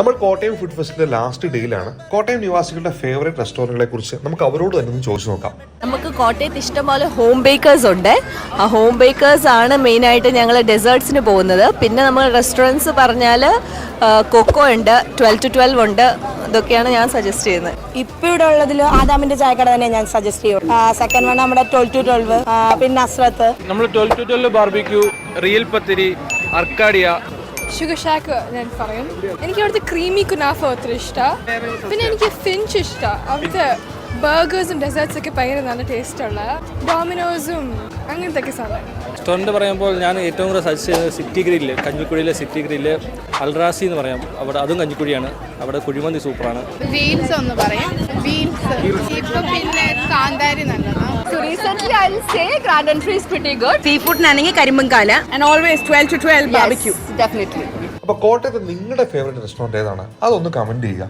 നമ്മൾ Kottayam food ഫെസ്റ്റിന്റെ last ഡേയിലാണ്. Kottayam നിവാസികളുടെ favourite റെസ്റ്റോറന്റുകളെ കുറിച്ച് നമുക്ക് അവരോട് തന്നെ ഒന്ന് ചോദിച്ചു നോക്കാം. നമുക്ക് കോട്ടയത്ത് ഇഷ്ടംപോലെ ഹോം ബേക്കേഴ്സ് ഉണ്ട്. ആ ഹോം ബേക്കേഴ്സ് ആണ് മെയിനായിട്ട് ഞങ്ങൾ ഡെസേർട്സിന് പോകുന്നത്. പിന്നെ നമ്മൾ റെസ്റ്റോറൻറ്റ്സ് പറഞ്ഞാൽ കൊക്കോ ഉണ്ട്, 12 to 12 ഉണ്ട്. ഇതൊക്കെയാണ് ഞാൻ സജസ്റ്റ് ചെയ്യുന്നത്. ഇപ്പം ഇവിടെ ഉള്ളതിൽ ആദാമിന്റെ ചായക്കട തന്നെ ഞാൻ സജസ്റ്റ് ചെയ്യും. സെക്കൻഡ് വൺ നമ്മുടെ 12 to 12, പിന്നെ അസ്രത്ത്. നമ്മൾ 12 to 12 barbecue, real pathiri, Arcadia, sugar shack ഞാൻ പറയും. എനിക്ക് അവിടുത്തെ ക്രീമി കുനാഫ ഒത്തിരി ഇഷ്ടമാണ്. പിന്നെ എനിക്ക് ഫിഞ്ച് ഇഷ്ടമാണ്. അവിടുത്തെ ബർഗേഴ്സും ഡെസേർട്സ് ഒക്കെ ഭയങ്കര നല്ല ടേസ്റ്റുള്ള ഡോമിനോസും അങ്ങനത്തെ ഒക്കെ സാധനം. റെസ്റ്റോറൻറ്റ് പറയുമ്പോൾ ഞാൻ ഏറ്റവും കൂടുതൽ സജസ്റ്റ് ചെയ്യുന്നത് സിറ്റി ഗ്രില്ല്, കഞ്ഞിക്കുഴിയിലെ സിറ്റി ഗ്രില്ല്, അൽറാസി എന്ന് പറയാം. അവിടെ അതും കഞ്ഞിക്കുഴിയാണ്. അവിടെ കുഴിമന്തി സൂപ്പറാണ്. വീൽസ് ഒന്ന് പറയാം. വീൽസ് ഇപ്പൊ പിന്നെ കാന്താരി നല്ലതാണ്. So recently I'll say Grand Entry is pretty good. സീഫുഡിനാണെങ്കിൽ കരിമ്പങ്കാല and always 12 to 12 barbecue. Definitely. അപ്പൊ കോട്ടയത്ത് നിങ്ങളുടെ ഫേവറേറ്റ് റെസ്റ്റോറന്റ് ഏതാണ്? അതൊന്ന് കമന്റ് ചെയ്യുക.